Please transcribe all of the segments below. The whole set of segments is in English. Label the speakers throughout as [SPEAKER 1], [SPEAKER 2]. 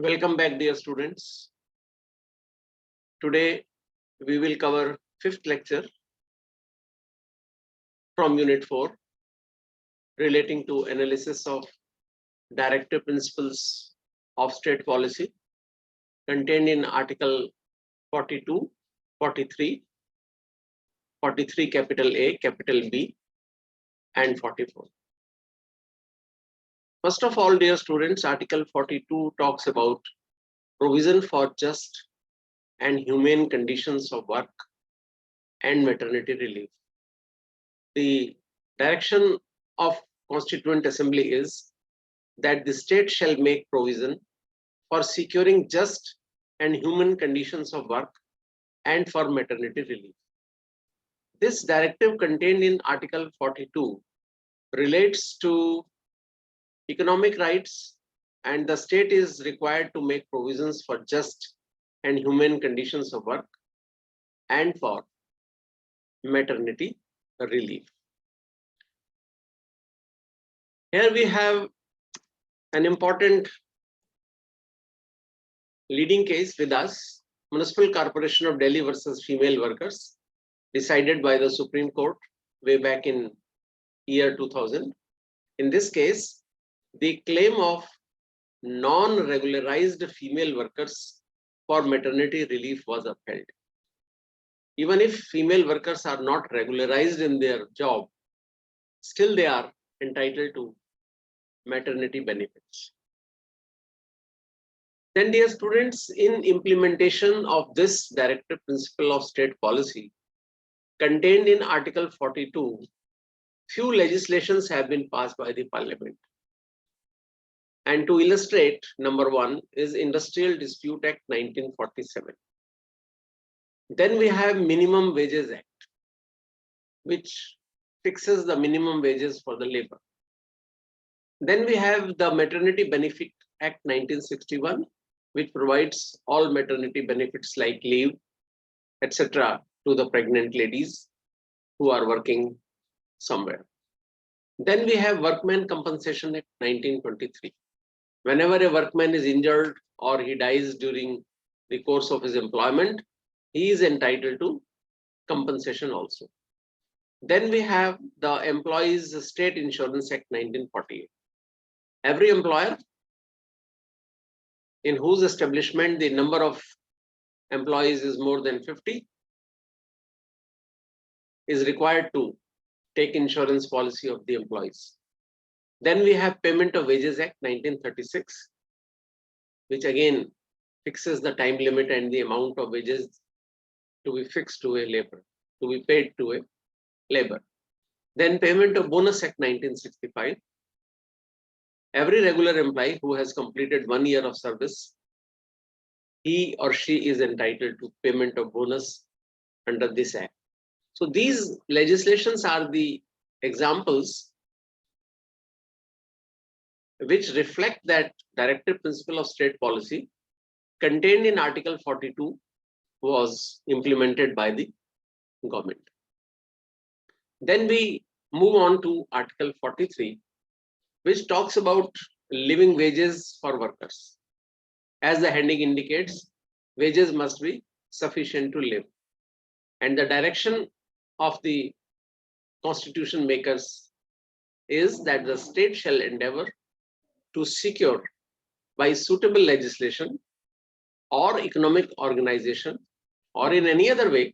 [SPEAKER 1] Welcome back, dear students. Today we will cover fifth lecture from Unit 4 relating to analysis of directive principles of state policy contained in Article 42, 43, 43 capital A, capital B, and 44. First of all, dear students, Article 42 talks about provision for just and humane conditions of work and maternity relief. The direction of Constituent Assembly is that the state shall make provision for securing just and human conditions of work and for maternity relief. This directive contained in Article 42 relates to economic rights, and the state is required to make provisions for just and humane conditions of work and for maternity relief. Here we have an important leading case with us, Municipal Corporation of Delhi versus female workers, decided by the Supreme Court way back in year 2000. In this case, the claim of non-regularized female workers for maternity relief was upheld. Even if female workers are not regularized in their job, still they are entitled to maternity benefits. Then, dear students, in implementation of this directive principle of state policy contained in Article 42, few legislations have been passed by the Parliament. And to illustrate, number one is Industrial Dispute Act 1947. Then we have Minimum Wages Act, which fixes the minimum wages for the labor. Then we have the Maternity Benefit Act 1961, which provides all maternity benefits like leave, etc. to the pregnant ladies who are working somewhere. Then we have Workmen Compensation Act 1923. Whenever a workman is injured or he dies during the course of his employment, he is entitled to compensation also. Then we have the Employees State Insurance Act 1948. Every employer in whose establishment the number of employees is more than 50 is required to take insurance policy of the employees. Then we have Payment of Wages Act 1936, which again fixes the time limit and the amount of wages to be fixed to a labor, to be paid to a labor. Then Payment of Bonus Act 1965. Every regular employee who has completed 1 year of service, he or she is entitled to payment of bonus under this act. So these legislations are the examples which reflect that directive principle of state policy contained in Article 42 was implemented by the government. Then we move on to Article 43, which talks about living wages for workers. As the heading indicates, wages must be sufficient to live. And the direction of the constitution makers is that the state shall endeavor to secure by suitable legislation or economic organization or in any other way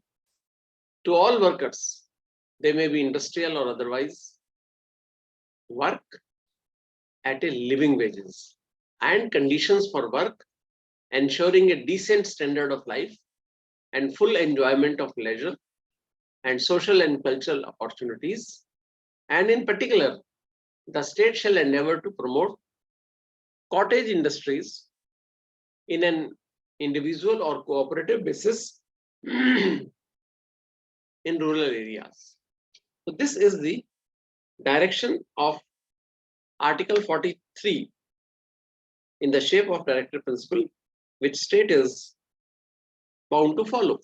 [SPEAKER 1] to all workers, they may be industrial or otherwise, work at a living wages and conditions for work, ensuring a decent standard of life and full enjoyment of leisure and social and cultural opportunities. And in particular, the state shall endeavor to promote cottage industries in an individual or cooperative basis in rural areas. So this is the direction of Article 43 in the shape of directive principle, which state is bound to follow.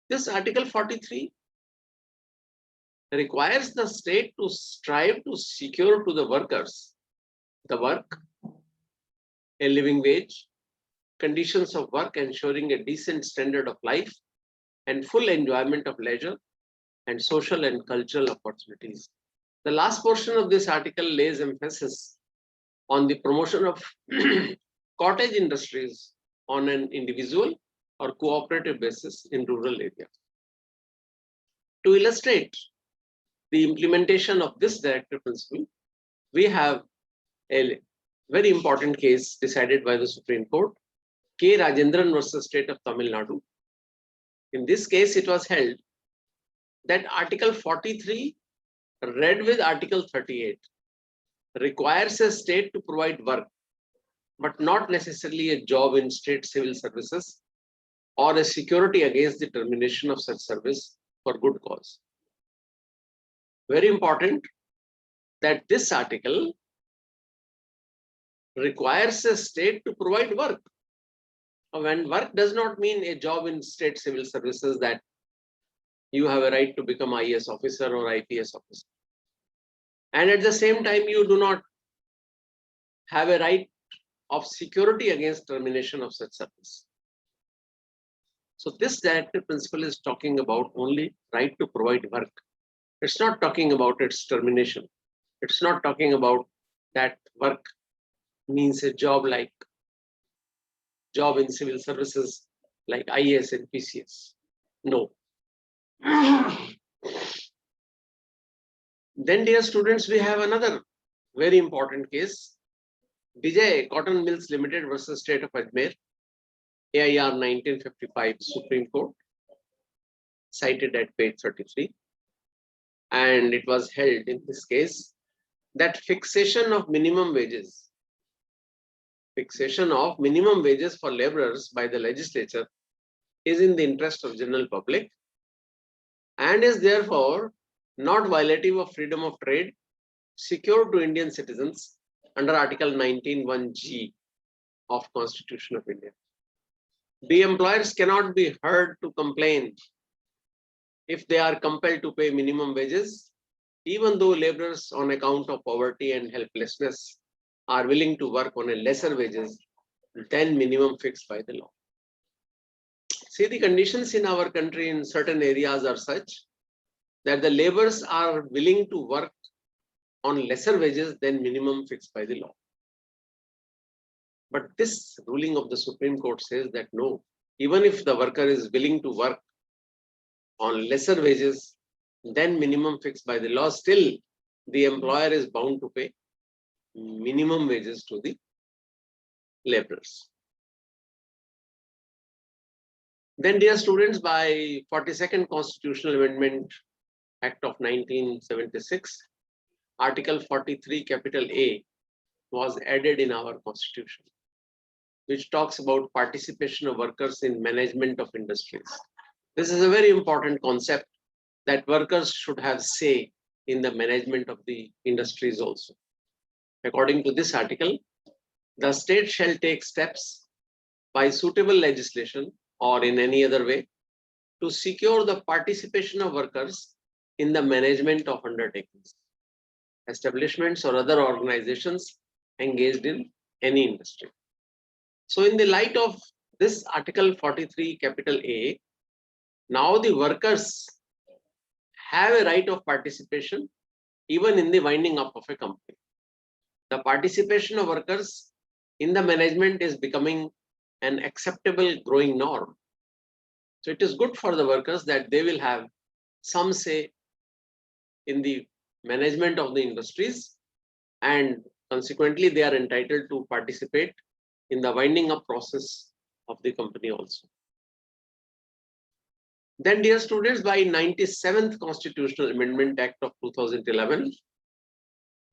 [SPEAKER 1] This Article 43 requires the state to strive to secure to the workers the work, a living wage, conditions of work ensuring a decent standard of life, and full enjoyment of leisure and social and cultural opportunities. The last portion of this article lays emphasis on the promotion of cottage industries on an individual or cooperative basis in rural areas. To illustrate the implementation of this directive principle, we have a very important case decided by the Supreme Court, K. Rajendran versus State of Tamil Nadu. In this case, it was held that Article 43, read with Article 38, requires a state to provide work, but not necessarily a job in state civil services or a security against the termination of such service for good cause. Very important that this article requires a state to provide work. When work does not mean a job in state civil services that you have a right to become IAS officer or IPS officer. And at the same time, you do not have a right of security against termination of such service. So this directive principle is talking about only right to provide work. It's not talking about its termination. It's not talking about that work means a job like job in civil services like IAS and PCS. No. Then, dear students, we have another very important case, Vijay Cotton Mills Limited versus State of Ajmer, AIR 1955 Supreme Court, cited at page 33. And it was held in this case that fixation of minimum wages for laborers by the legislature is in the interest of general public and is therefore not violative of freedom of trade secured to Indian citizens under Article 19(1)(g) of Constitution of India. The employers cannot be heard to complain if they are compelled to pay minimum wages, even though laborers on account of poverty and helplessness are willing to work on a lesser wages than minimum fixed by the law. See, the conditions in our country in certain areas are such that the laborers are willing to work on lesser wages than minimum fixed by the law. But this ruling of the Supreme Court says that no, even if the worker is willing to work on lesser wages than minimum fixed by the law, still the employer is bound to pay minimum wages to the laborers. Then, dear students, by 42nd Constitutional Amendment Act of 1976, Article 43 capital A was added in our Constitution, which talks about participation of workers in management of industries. This is a very important concept, that workers should have say in the management of the industries also. According to this article, the state shall take steps by suitable legislation or in any other way to secure the participation of workers in the management of undertakings, establishments or other organizations engaged in any industry. So in the light of this Article 43 capital A, now the workers have a right of participation even in the winding up of a company. The participation of workers in the management is becoming an acceptable growing norm. So it is good for the workers that they will have some say in the management of the industries, and consequently they are entitled to participate in the winding up process of the company also. Then, dear students, by 97th Constitutional Amendment Act of 2011,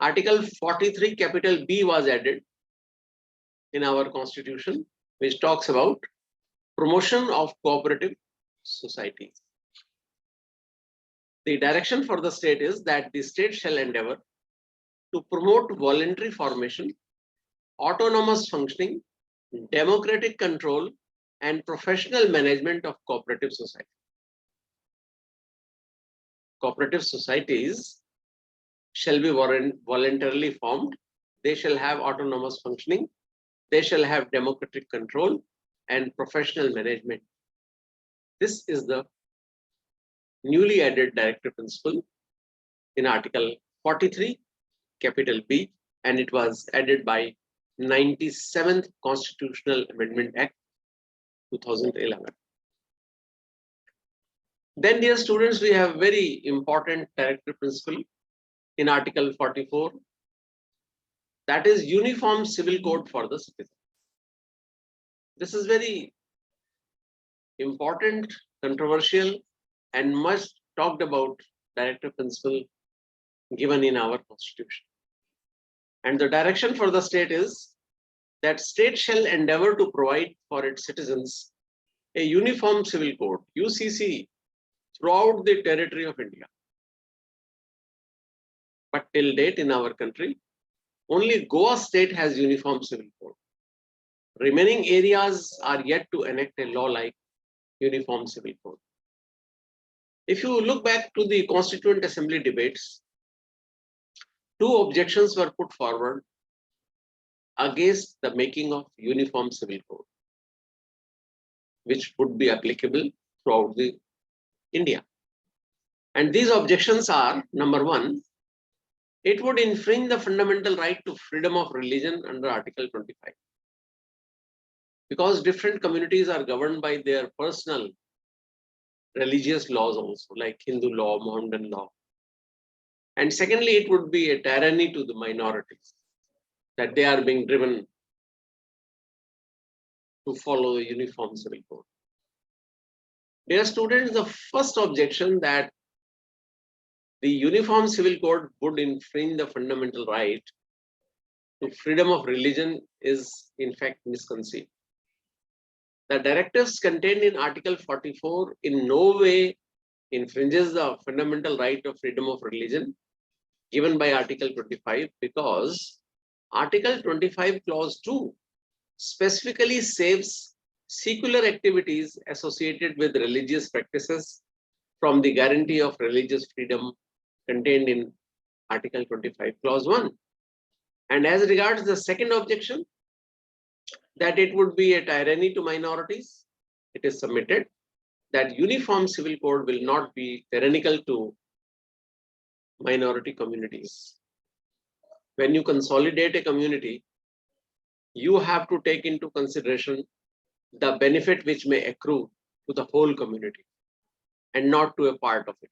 [SPEAKER 1] Article 43 capital B was added in our Constitution, which talks about promotion of cooperative societies. The direction for the state is that the state shall endeavor to promote voluntary formation, autonomous functioning, democratic control, and professional management of cooperative society. cooperative societies shall be voluntarily formed. They shall have autonomous functioning. They shall have democratic control and professional management. This is the newly added directive principle in Article 43, capital B, and it was added by 97th Constitutional Amendment Act 2011. Then, dear students, we have very important directive principle in Article 44, that is Uniform Civil Code for the citizen. This is very important, controversial, and much talked about directive principle given in our constitution. And the direction for the state is that state shall endeavor to provide for its citizens a uniform civil code, UCC, throughout the territory of India. But till date in our country, only Goa state has uniform civil code. Remaining areas are yet to enact a law like uniform civil code. If you look back to the Constituent Assembly debates, two objections were put forward against the making of uniform civil code, which would be applicable throughout the India. And these objections are, number one, it would infringe the fundamental right to freedom of religion under Article 25. Because different communities are governed by their personal religious laws also, like Hindu law, Mohammedan law. And secondly, it would be a tyranny to the minorities, that they are being driven to follow the uniform civil code. Dear students, the first objection that the uniform civil code would infringe the fundamental right to freedom of religion is in fact misconceived. The directives contained in Article 44 in no way infringes the fundamental right of freedom of religion given by Article 25, because Article 25 Clause 2 specifically saves secular activities associated with religious practices from the guarantee of religious freedom contained in Article 25 Clause 1. And as regards the second objection, that it would be a tyranny to minorities, it is submitted that uniform civil code will not be tyrannical to minority communities. When you consolidate a community, you have to take into consideration the benefit which may accrue to the whole community and not to a part of it.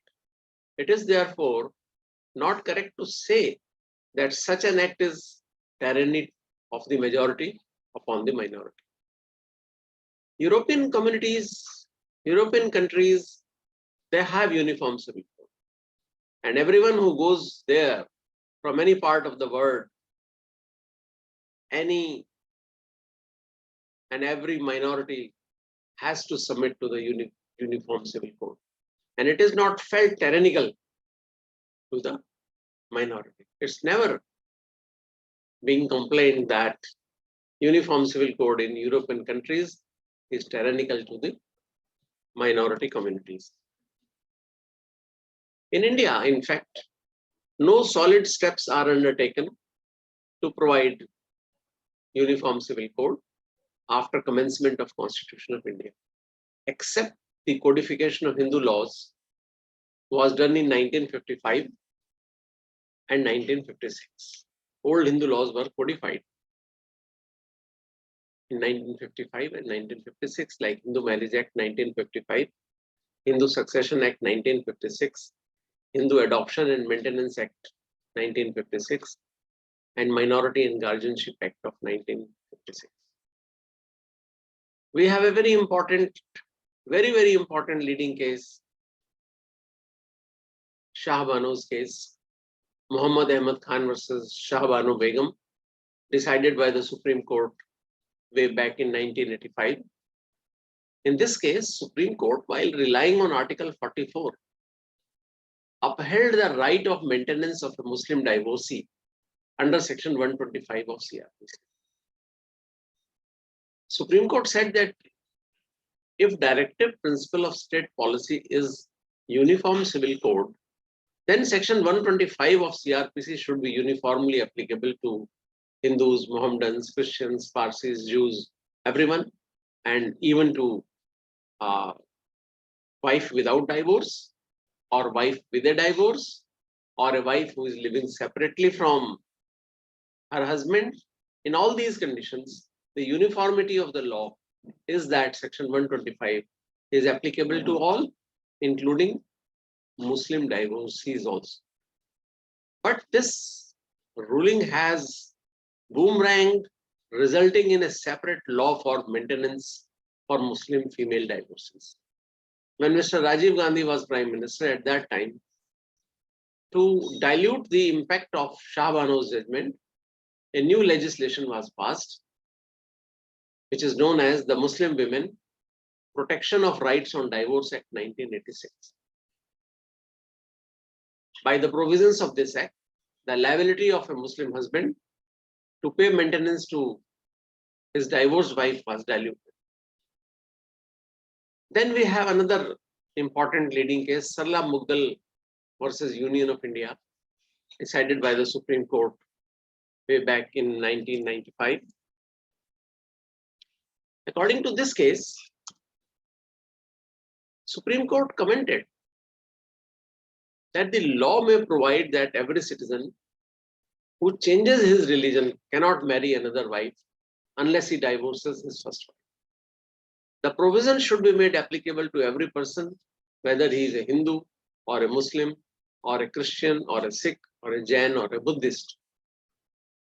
[SPEAKER 1] It is therefore not correct to say that such an act is tyranny of the majority upon the minority. European communities, European countries, they have uniform civil code. And everyone who goes there from any part of the world, any and every minority has to submit to the uniform civil code. And it is not felt tyrannical to the minority. It's never being complained that uniform civil code in European countries is tyrannical to the minority communities. In India, in fact, no solid steps are undertaken to provide uniform civil code after commencement of Constitution of India, except the codification of Hindu laws was done in 1955 and 1956. Old Hindu laws were codified in 1955 and 1956, like Hindu Marriage Act 1955, Hindu Succession Act 1956, Hindu Adoption and Maintenance Act 1956, and Minority and Guardianship Act of 1956. We have a very important, very important leading case, Shah Banu's case, Muhammad Ahmad Khan versus Shah Banu Begum, decided by the Supreme Court way back in 1985. In this case, Supreme Court, while relying on Article 44, upheld the right of maintenance of a Muslim divorcee under Section 125 of CRPC. Supreme Court said that if directive principle of state policy is uniform civil code, Then section 125 of CRPC should be uniformly applicable to Hindus, Mohammedans, Christians, Parsis, Jews, everyone, and even to wife without divorce, or wife with a divorce, or a wife who is living separately from her husband. In all these conditions, the uniformity of the law is that section 125 is applicable to all, including Muslim divorcees also. But this ruling has boomeranged, resulting in a separate law for maintenance for Muslim female divorces. When Mr. Rajiv Gandhi was Prime Minister at that time, to dilute the impact of Shah Bano's judgment, a new legislation was passed, which is known as the Muslim Women Protection of Rights on Divorce Act 1986. By the provisions of this act, the liability of a Muslim husband to pay maintenance to his divorced wife was diluted. Then we have another important leading case, Sala Mughal versus Union of India, decided by the Supreme Court way back in 1995. According to this case, Supreme Court commented that the law may provide that every citizen who changes his religion cannot marry another wife unless he divorces his first wife. The provision should be made applicable to every person, whether he is a Hindu or a Muslim or a Christian or a Sikh or a Jain or a Buddhist.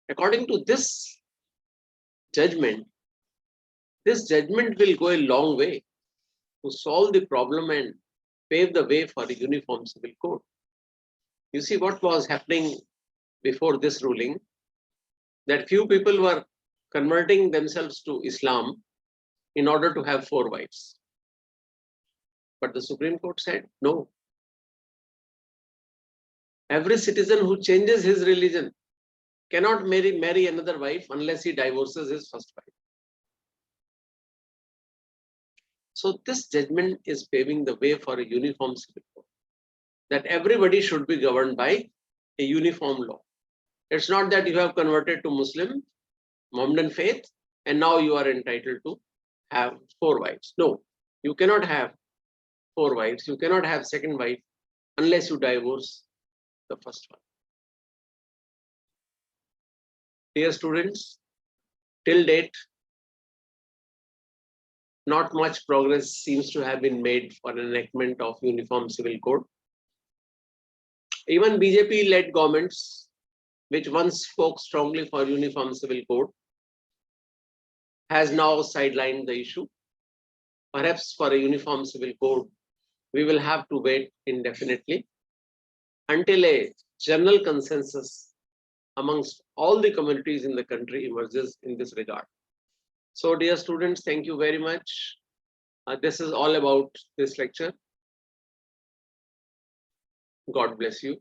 [SPEAKER 1] According to this judgment will go a long way to solve the problem and pave the way for a uniform civil code. You see what was happening before this ruling, that few people were converting themselves to Islam in order to have 4 wives. But the Supreme Court said, no. Every citizen who changes his religion cannot marry another wife unless he divorces his first wife. So this judgment is paving the way for a uniform civil code, that everybody should be governed by a uniform law. It's not that you have converted to Muslim, Mohammedan faith, and now you are entitled to have 4 wives. No, you cannot have 4 wives. You cannot have second wife unless you divorce the first one. Dear students, till date, not much progress seems to have been made for enactment of uniform civil code. Even BJP-led governments, which once spoke strongly for uniform civil code, has now sidelined the issue. Perhaps for a uniform civil code, we will have to wait indefinitely until a general consensus amongst all the communities in the country emerges in this regard. So, dear students, thank you very much. This is all about this lecture. God bless you.